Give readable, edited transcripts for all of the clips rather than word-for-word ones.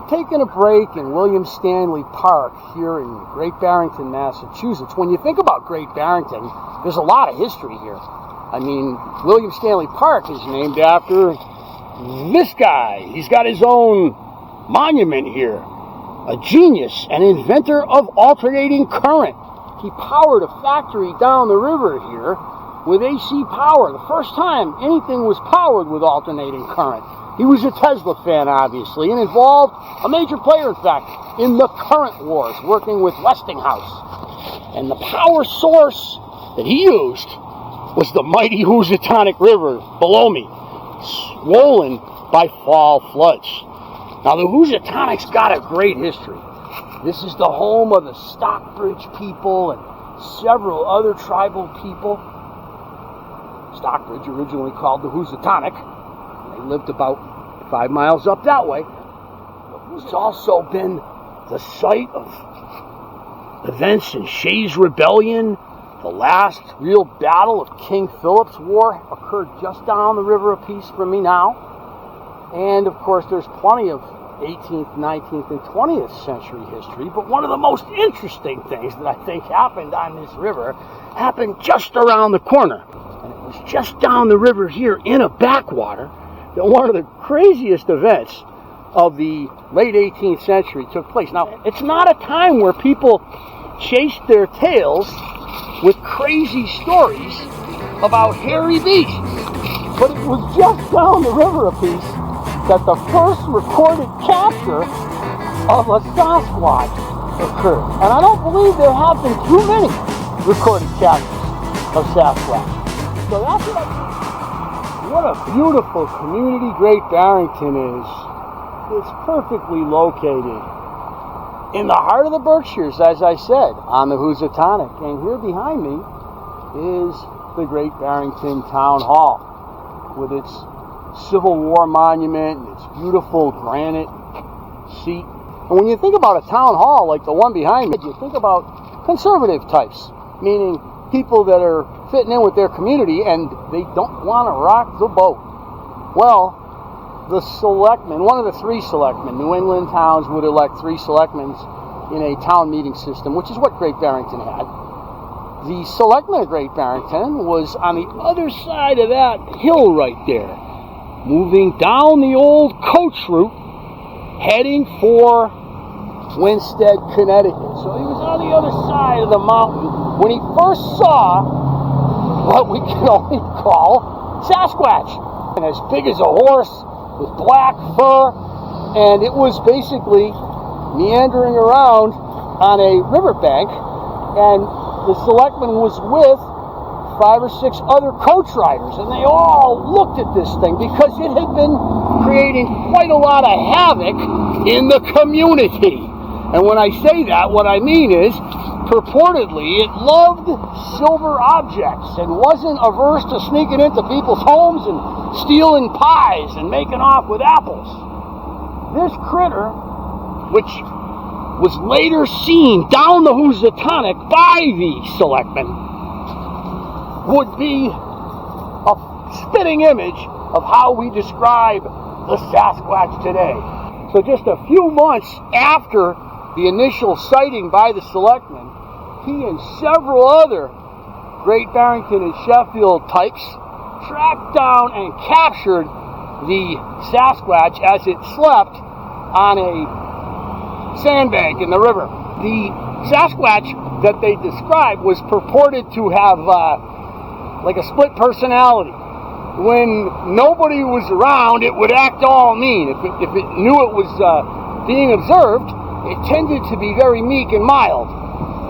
I'm taking a break in William Stanley Park here in Great Barrington, Massachusetts. When you think about Great Barrington, there's a lot of history here. I mean, William Stanley Park is named after this guy. He's got his own monument here. A genius, an inventor of alternating current. He powered a factory down the river here with AC power. The first time anything was powered with alternating current. He was a Tesla fan, obviously, and involved a major player, in fact, in the current wars, working with Westinghouse. And the power source that he used was the mighty Housatonic River below me, swollen by fall floods. Now, the Housatonic's got a great history. This is the home of the Stockbridge people and several other tribal people. Stockbridge, originally called the Housatonic. They lived about 5 miles up that way. It's also been the site of events in Shays' Rebellion. The last real battle of King Philip's War occurred just down the river a piece from me now. And, of course, there's plenty of 18th, 19th, and 20th century history. But one of the most interesting things that I think happened on this river happened just around the corner. And it was just down the river here in a backwater that one of the craziest events of the late 18th century took place. Now, it's not a time where people chased their tails with crazy stories about hairy beasts. But it was just down the river a piece that the first recorded capture of a Sasquatch occurred. And I don't believe there have been too many recorded captures of Sasquatch. So that's what a beautiful community Great Barrington is. It's perfectly located in the heart of the Berkshires, as I said, on the Housatonic. And here behind me is the Great Barrington Town Hall with its Civil War monument and its beautiful granite seat. And when you think about a town hall like the one behind me, you think about conservative types, meaning people that are fitting in with their community and they don't want to rock the boat. Well, the selectmen, one of the 3 selectmen, New England towns would elect 3 selectmen in a town meeting system, which is what Great Barrington had. The selectman of Great Barrington was on the other side of that hill right there, moving down the old coach route, heading for Winsted, Connecticut. So he was on the other side of the mountain when he first saw what we can only call Sasquatch. And as big as a horse, with black fur, and it was basically meandering around on a riverbank, and the selectman was with 5 or 6 other coach riders, and they all looked at this thing because it had been creating quite a lot of havoc in the community. And when I say that, what I mean is, purportedly, it loved silver objects and wasn't averse to sneaking into people's homes and stealing pies and making off with apples. This critter, which was later seen down the Housatonic by the selectmen, would be a spitting image of how we describe the Sasquatch today. So just a few months after the initial sighting by the selectmen, he and several other Great Barrington and Sheffield types tracked down and captured the Sasquatch as it slept on a sandbank in the river. The Sasquatch that they described was purported to have like a split personality. When nobody was around, it would act all mean. If it knew it was being observed, it tended to be very meek and mild.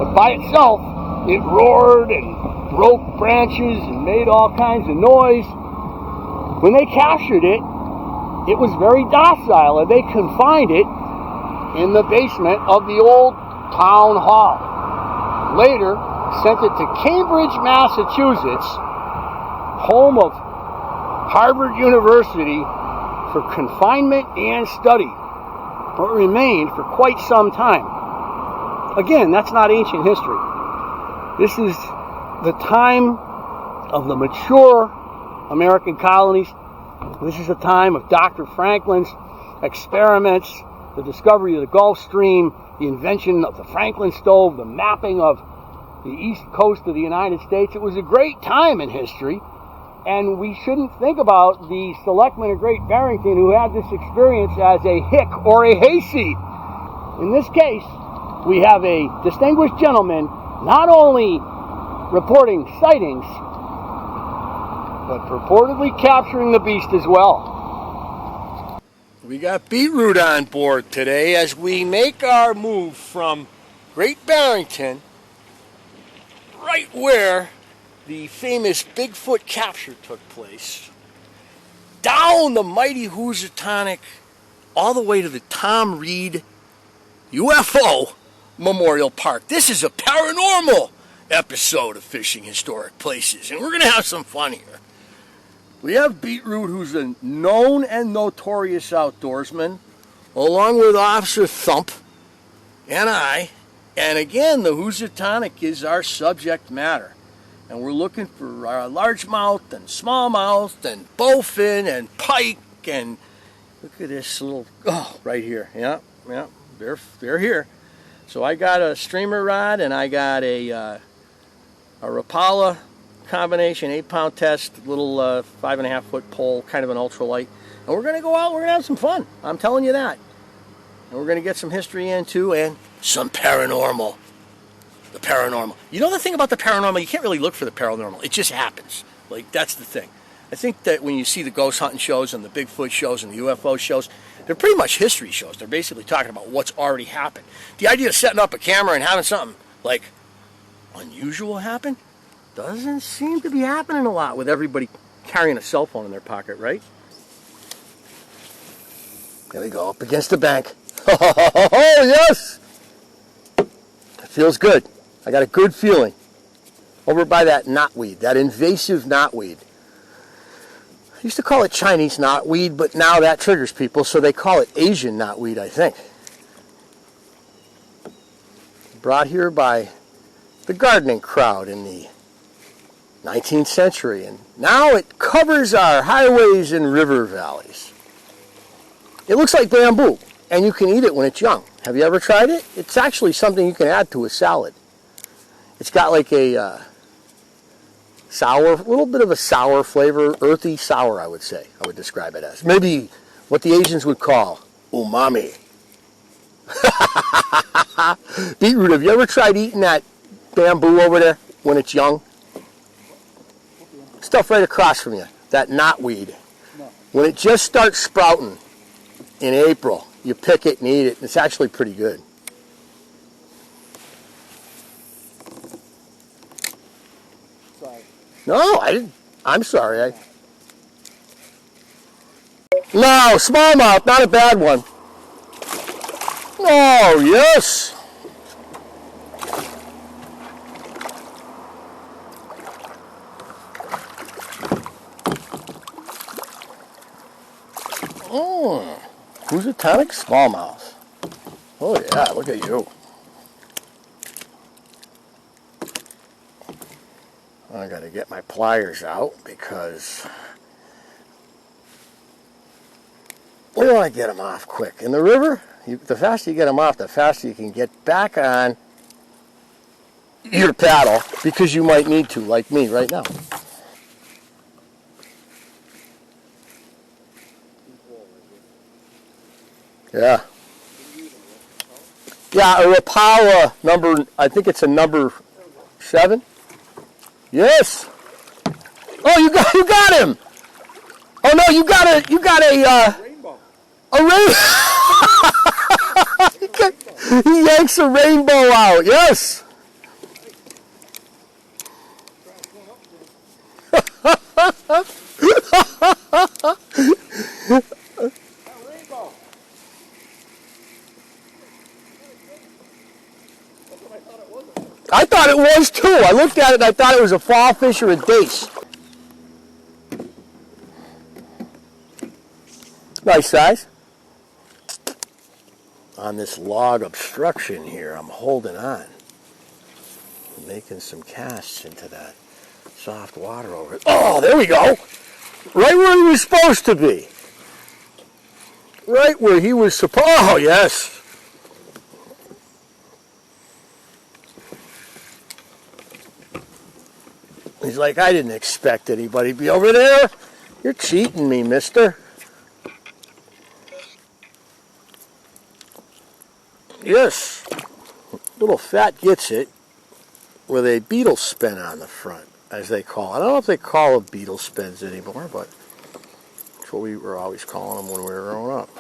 But by itself, it roared and broke branches and made all kinds of noise. When they captured it, it was very docile, and they confined it in the basement of the old town hall. Later, sent it to Cambridge, Massachusetts, home of Harvard University, for confinement and study, but remained for quite some time. Again, that's not ancient history. This is the time of the mature American colonies. This is the time of Dr. Franklin's experiments, the discovery of the Gulf Stream, the invention of the Franklin stove, the mapping of the east coast of the United States. It was a great time in history, and we shouldn't think about the Selectman of Great Barrington who had this experience as a hick or a hayseed. In this case, we have a distinguished gentleman not only reporting sightings, but purportedly capturing the beast as well. We got Beetroot on board today as we make our move from Great Barrington, right where the famous Bigfoot capture took place, down the mighty Housatonic, all the way to the Tom Reed UFO Memorial Park. This is a paranormal episode of Fishing Historic Places, and we're going to have some fun here. We have Beetroot, who's a known and notorious outdoorsman, along with Officer Thump and I. And again, the Housatonic is our subject matter. And we're looking for largemouth and smallmouth and bowfin and pike. And look at this little, right here. Yeah, they're here. So I got a streamer rod and I got a Rapala combination, 8-pound test, little 5.5 foot pole, kind of an ultralight. And we're going to go out, we're going to have some fun. I'm telling you that. And we're going to get some history in too, and some paranormal. The paranormal. You know the thing about the paranormal, you can't really look for the paranormal. It just happens. Like, that's the thing. I think that when you see the ghost hunting shows and the Bigfoot shows and the UFO shows, they're pretty much history shows. They're basically talking about what's already happened. The idea of setting up a camera and having something, like, unusual happen doesn't seem to be happening a lot with everybody carrying a cell phone in their pocket, right? There we go, up against the bank. Oh, yes! It feels good. I got a good feeling. Over by that knotweed, that invasive knotweed. I used to call it Chinese knotweed, but now that triggers people, so they call it Asian knotweed, I think. Brought here by the gardening crowd in the 19th century, and now it covers our highways and river valleys. It looks like bamboo, and you can eat it when it's young. Have you ever tried it? It's actually something you can add to a salad. It's got like a sour, little bit of a sour flavor, earthy sour, I would say. I would describe it as. Maybe what the Asians would call umami. Beetroot, have you ever tried eating that bamboo over there when it's young? Stuff right across from you, that knotweed. No. When it just starts sprouting in April, you pick it and eat it. It's actually pretty good. Sorry. No, I didn't. I'm sorry. No, smallmouth, not a bad one. Oh, yes. Housatonic smallmouth. Oh yeah, look at you. I gotta get my pliers out because where do I get them off quick? In the river? The faster you get them off, the faster you can get back on your paddle, because you might need to, like me right now. Yeah. Yeah, a Rapala number, I think it's a number 7. Yes. Oh, you got him. Oh no, you got a rainbow. A rainbow. He yanks a rainbow out. Yes. I thought it was too. I looked at it and I thought it was a fall fish or a dace. Nice size. On this log obstruction here, I'm holding on. I'm making some casts into that soft water over it. Oh, there we go. Right where he was supposed to be. right where he was supposed. Oh, yes. He's like, I didn't expect anybody to be over there. You're cheating me, mister. Yes. Little fat gets it with a beetle spin on the front, as they call it. I don't know if they call it beetle spins anymore, but that's what we were always calling them when we were growing up.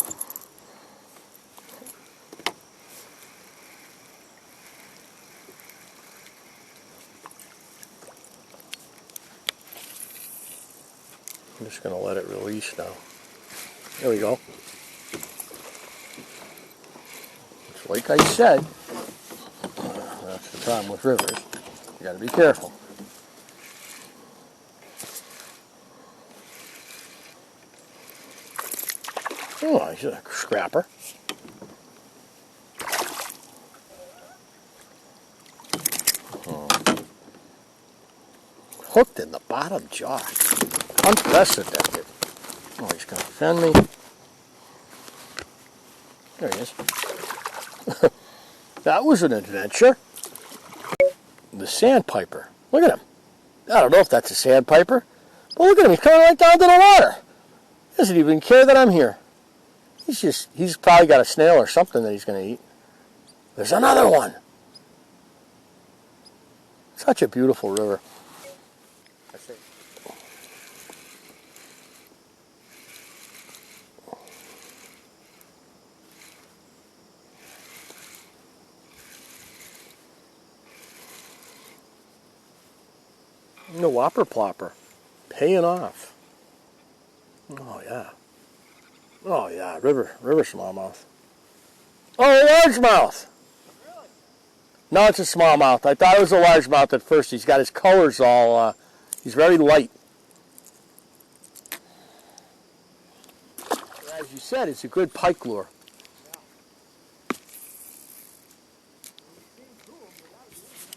I'm just going to let it release now. There we go. It's like I said, that's the problem with rivers. You got to be careful. Oh, he's a scrapper. Hooked in the bottom jaw. Unprecedented. Oh, he's going to offend me. There he is. That was an adventure. The sandpiper. Look at him. I don't know if that's a sandpiper, but look at him. He's coming right down to the water. He doesn't even care that I'm here. He's probably got a snail or something that he's going to eat. There's another one. Such a beautiful river. The whopper plopper, paying off. Oh yeah. Oh yeah, river smallmouth. Oh, largemouth. Really? No, it's a smallmouth. I thought it was a largemouth at first. He's got his colors all. He's very light. As you said, it's a good pike lure.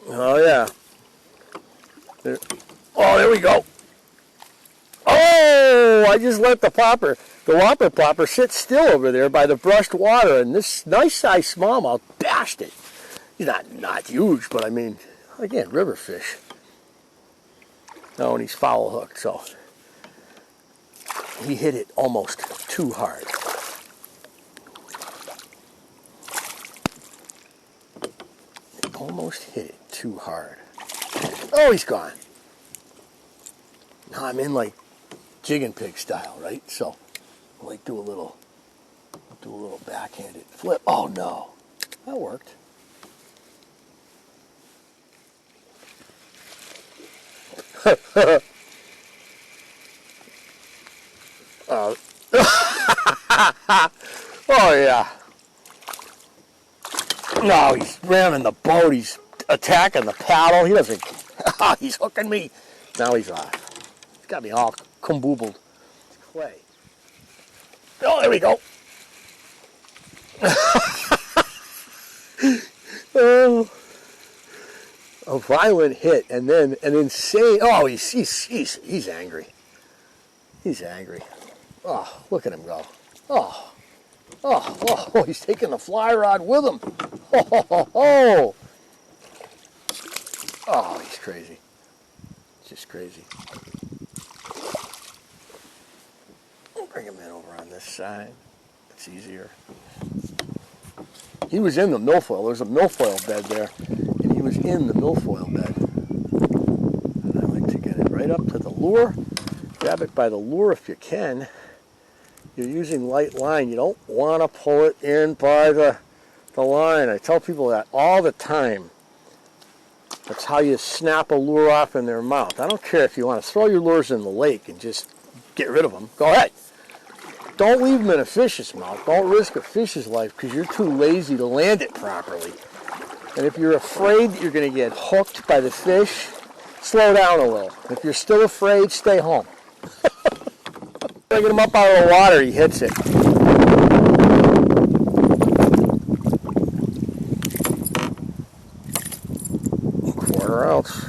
Oh yeah. There. Oh, there we go. Oh, I just let the whopper plopper sit still over there by the brushed water, and this nice sized smallmouth bashed it. He's not huge, but I mean, again, river fish. Oh, and he's foul hooked, so he hit it almost too hard. Almost hit it too hard. Oh, he's gone. Now I'm in like jig and pig style, right? So I'll like do a little backhanded flip. Oh no, that worked. Oh yeah. No, he's ramming the boat. He's attacking the paddle. He doesn't. He's hooking me. Now he's off. He's got me all kumboobled. It's clay. Oh, there we go. Oh, a violent hit, and then an insane. Oh, he's angry. He's angry. Oh, look at him go. Oh, he's taking the fly rod with him. Oh, he's crazy. Just crazy. I'll bring him in over on this side. It's easier. He was in the milfoil. There's a milfoil bed there, and he was in the milfoil bed. And I like to get it right up to the lure. Grab it by the lure if you can. You're using light line. You don't want to pull it in by the line. I tell people that all the time. That's how you snap a lure off in their mouth. I don't care if you want to throw your lures in the lake and just get rid of them. Go ahead. Don't leave them in a fish's mouth. Don't risk a fish's life because you're too lazy to land it properly. And if you're afraid that you're going to get hooked by the fish, slow down a little. If you're still afraid, stay home. Bringing him up out of the water, he hits it. Quarter ounce.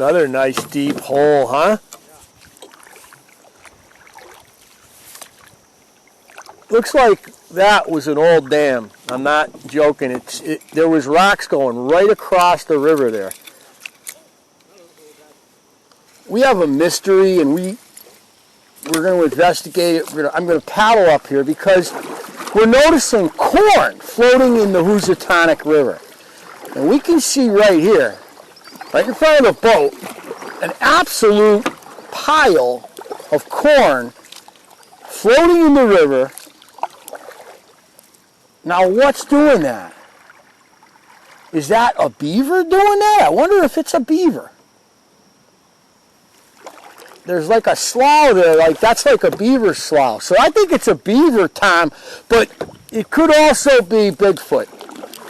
Another nice deep hole, huh? Looks like that was an old dam. I'm not joking. There was rocks going right across the river there. We have a mystery, and we're going to investigate it. I'm going to paddle up here because we're noticing corn floating in the Housatonic River. And we can see right here, right in front of the boat, an absolute pile of corn floating in the river. Now, what's doing that? Is that a beaver doing that? I wonder if it's a beaver. There's like a slough there, like that's like a beaver slough. So I think it's a beaver, Tom, but it could also be Bigfoot.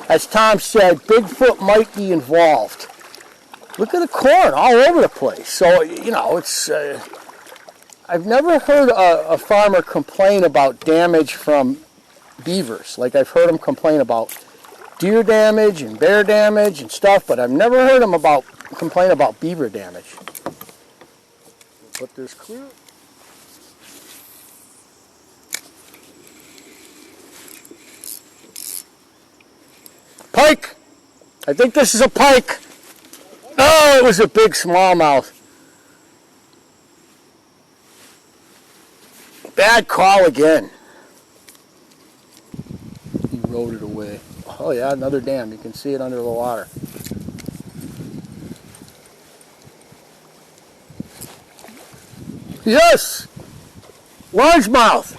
As Tom said, Bigfoot might be involved. Look at the corn all over the place. So, you know, it's... I've never heard a farmer complain about damage from beavers. Like I've heard them complain about deer damage and bear damage and stuff, but I've never heard them complain about beaver damage. Put this clear. Pike! I think this is a pike. Oh, it was a big smallmouth. Bad call again. He rode it away. Oh yeah, another dam. You can see it under the water. Yes! Largemouth!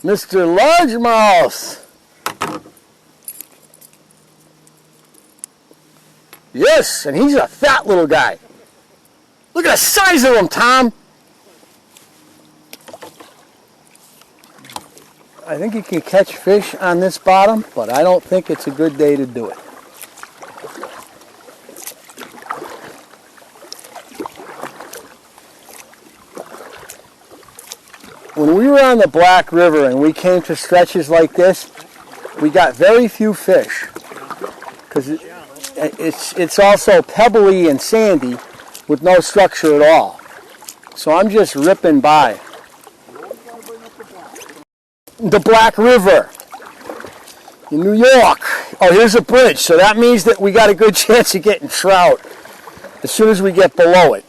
Mr. Largemouth! Yes, and he's a fat little guy. Look at the size of him, Tom! I think you can catch fish on this bottom, but I don't think it's a good day to do it. When we were on the Black River and we came to stretches like this, we got very few fish because it's also pebbly and sandy with no structure at all. So I'm just ripping by. The Black River in New York. Oh, here's a bridge, so that means that we got a good chance of getting trout as soon as we get below it.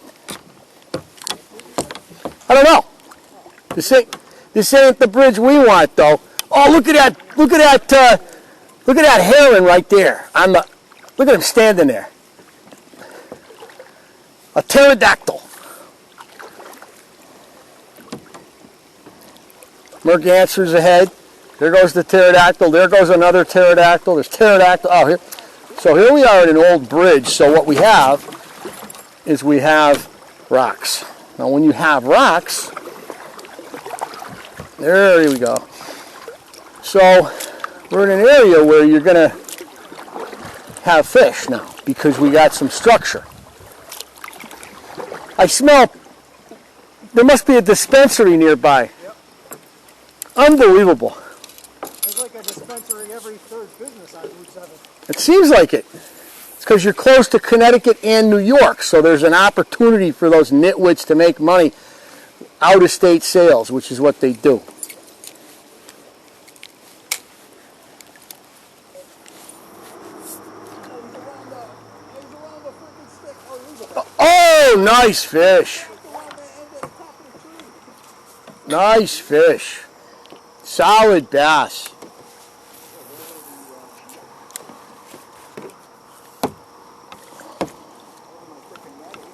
I don't know. This ain't the bridge we want, though. Oh, look at that! Look at that heron right there. Look at him standing there. A pterodactyl. Mergansers ahead. There goes the pterodactyl. There goes another pterodactyl. There's pterodactyl. Oh, here. So here we are at an old bridge. So what we have is rocks. Now, when you have rocks, there we go. So we're in an area where you're going to have fish now because we got some structure. I smell, there must be a dispensary nearby. Yep. Unbelievable. There's like a dispensary every third business on Route 7. It seems like it. It's because you're close to Connecticut and New York, so there's an opportunity for those nitwits to make money out-of-state sales, which is what they do. Oh, nice fish. Nice fish. Solid bass.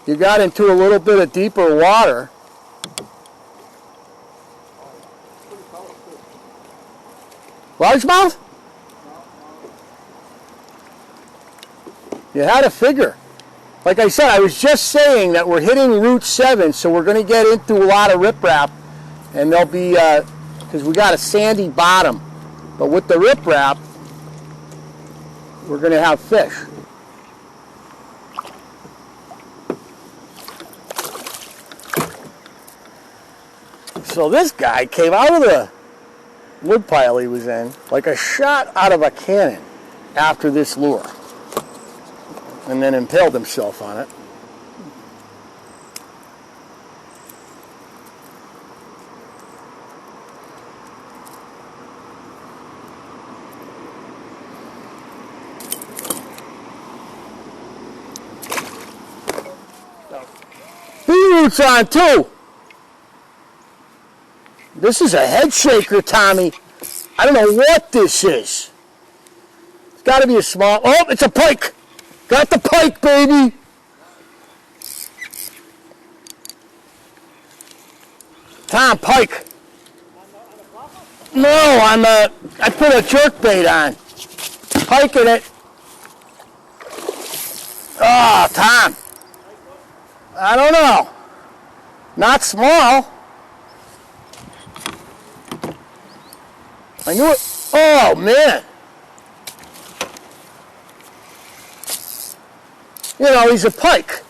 You got into a little bit of deeper water. Largemouth? You had a figure. Like I said, I was just saying that we're hitting Route 7, so we're going to get into a lot of riprap, and there'll be, because we got a sandy bottom, but with the riprap, we're going to have fish. So this guy came out of the woodpile he was in like a shot out of a cannon after this lure. and then impaled himself on it. Beetroot's on too. This is a head shaker, Tommy. I don't know what this is. It's got to be a small. Oh, it's a pike. Got the pike, baby. Tom, pike. No, I put a jerk bait on. Pike in it. Oh, Tom. I don't know. Not small. I knew it. Oh, man. You know, he's a pike.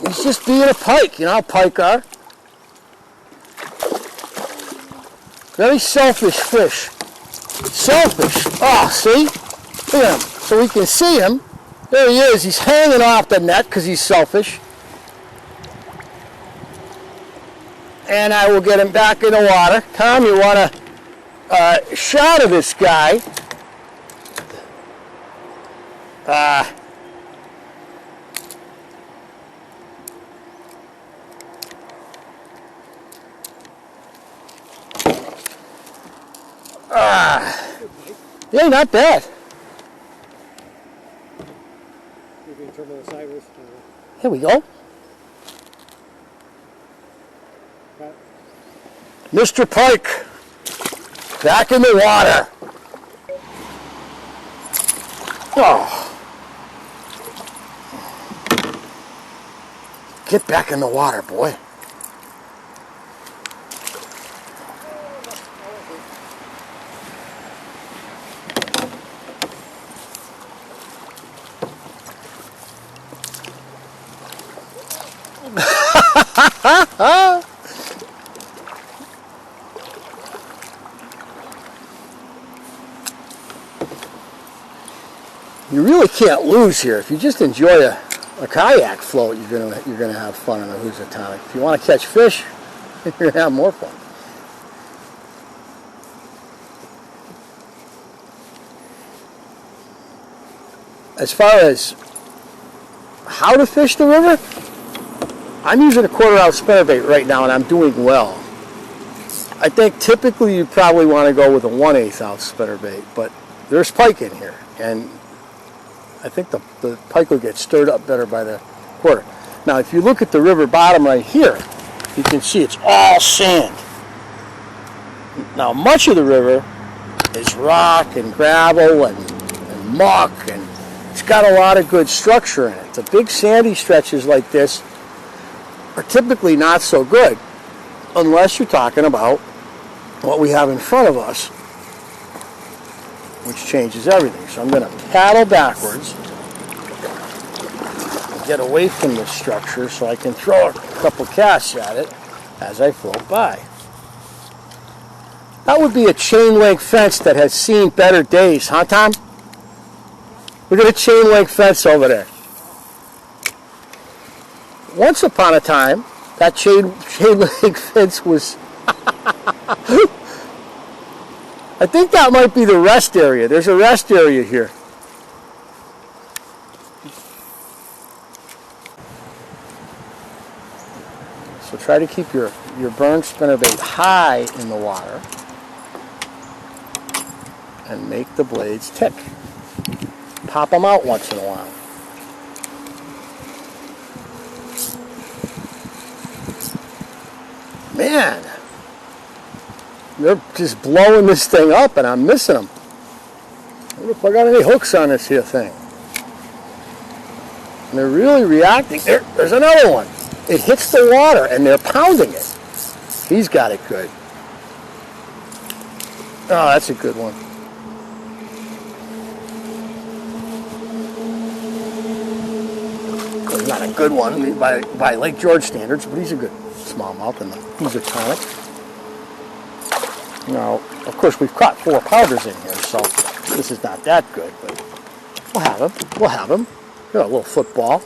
He's just being a pike. You know how pike are? Very selfish fish. Selfish. Oh, see? Look at him. So we can see him. There he is. He's hanging off the net because he's selfish. And I will get him back in the water. Tom, you want a shot of this guy? Yeah, not bad. Here we go. Mr. Pike, back in the water. Oh. Get back in the water, boy. You really can't lose here. If you just enjoy a kayak float, you're gonna have fun on the Housatonic. If you want to catch fish, you're gonna have more fun. As far as how to fish the river, I'm using a 1/4 ounce spinnerbait right now, and I'm doing well. I think typically you probably want to go with a 1/8 ounce spinnerbait, but there's pike in here, and I think the pike will get stirred up better by the 1/4. Now, if you look at the river bottom right here, you can see it's all sand. Now, much of the river is rock and gravel and muck, and it's got a lot of good structure in it. The big sandy stretches like this are typically not so good unless you're talking about what we have in front of us, which changes everything. So I'm going to paddle backwards and get away from the structure so I can throw a couple casts at it as I float by. That would be a chain link fence that has seen better days, huh, Tom? Look at the chain link fence over there. Once upon a time, that chain link fence was... I think that might be the rest area. There's a rest area here. So try to keep your burn spinnerbait high in the water and make the blades tick. Pop them out once in a while. Man, they're just blowing this thing up and I'm missing them. I wonder if I got any hooks on this here thing. And they're really reacting. There's another one. It hits the water and they're pounding it. He's got it good. Oh, that's a good one. He's not a good one by Lake George standards, but he's a good smallmouth in the Housatonic. Now, of course, we've caught 4 pounders in here, so this is not that good, but We'll have him. We'll have him. Got a little football.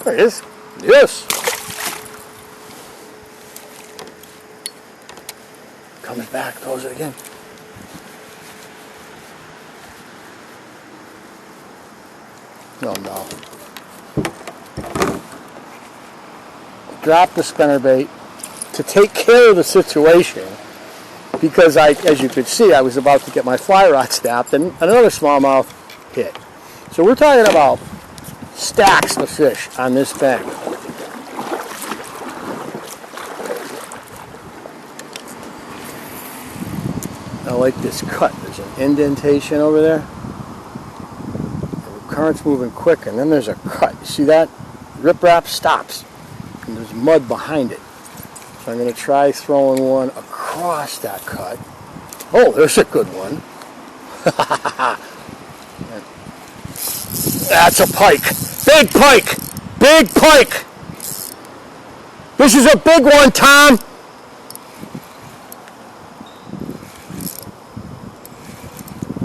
There he is. Yes. Coming back. Throws it again. Oh no. Drop the spinnerbait to take care of the situation because as you could see, I was about to get my fly rod snapped and another smallmouth hit. So we're talking about stacks of fish on this bank. I like this cut. There's an indentation over there. The current's moving quick, and then there's a cut. You see that? Riprap stops, and there's mud behind it. So I'm going to try throwing one across that cut. Oh, there's a good one. That's a pike. Big pike. Big pike. This is a big one, Tom.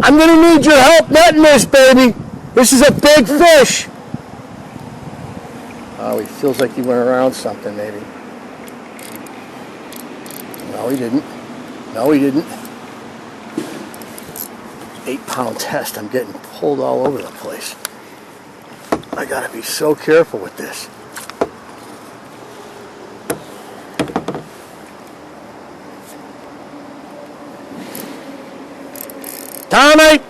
I'm going to need your help netting this, baby. This is a big fish. Oh, he feels like he went around something, maybe. No, he didn't. No, he didn't. 8-pound test. I'm getting pulled all over the place. I got to be so careful with this. Tommy!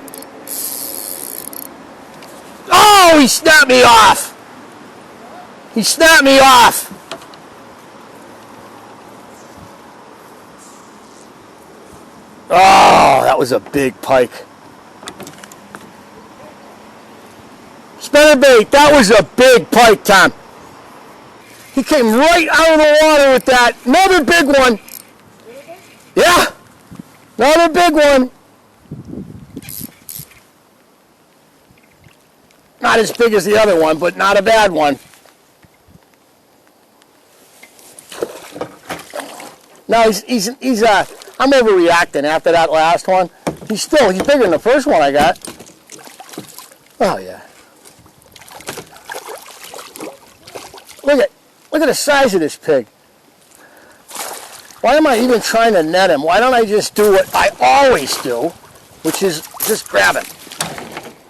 Oh, he snapped me off! He snapped me off! Oh, that was a big pike. Spinnerbait, that was a big pike, Tom. He came right out of the water with that. Another big one. Yeah, another big one. Not as big as the other one, but not a bad one. No, I'm overreacting after that last one. He's bigger than the first one I got. Oh yeah. Look at the size of this pig. Why am I even trying to net him? Why don't I just do what I always do, which is just grab him?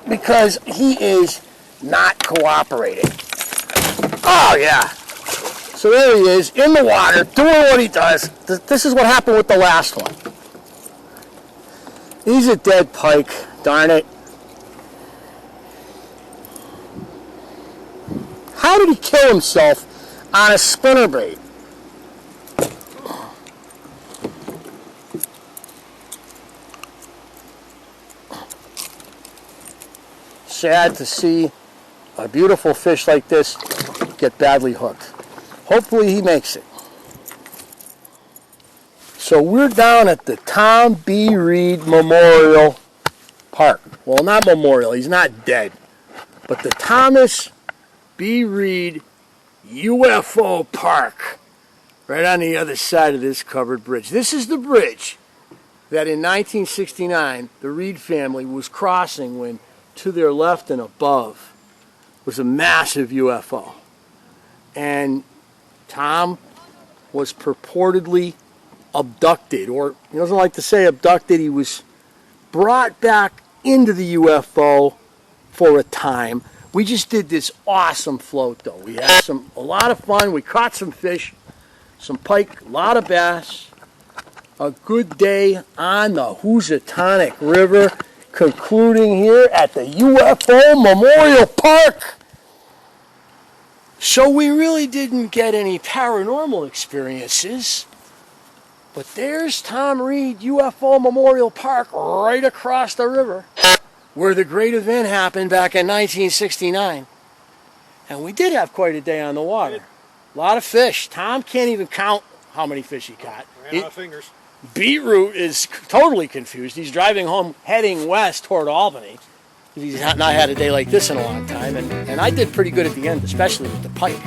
Because he is not cooperating. Oh yeah. So there he is in the water doing what he does. This is what happened with the last one. He's a dead pike, darn it. How did he kill himself on a spinnerbait? Sad to see a beautiful fish like this get badly hooked. Hopefully he makes it. So we're down at the Tom B. Reed Memorial Park. Well, not memorial, he's not dead. But the Thomas B. Reed UFO Park, right on the other side of this covered bridge. This is the bridge that in 1969 the Reed family was crossing when to their left and above was a massive UFO. And Tom was purportedly abducted, or he doesn't like to say abducted, he was brought back into the UFO for a time. We just did this awesome float though. We had a lot of fun. We caught some fish, some pike, a lot of bass. A good day on the Housatonic River, concluding here at the UFO Memorial Park. So we really didn't get any paranormal experiences, but there's Tom Reed UFO Memorial Park right across the river where the great event happened back in 1969. And we did have quite a day on the water. A lot of fish. Tom can't even count how many fish he caught. Ran out of fingers. Beetroot is totally confused. He's driving home heading west toward Albany. He's not had a day like this in a long time, and I did pretty good at the end, especially with the pike.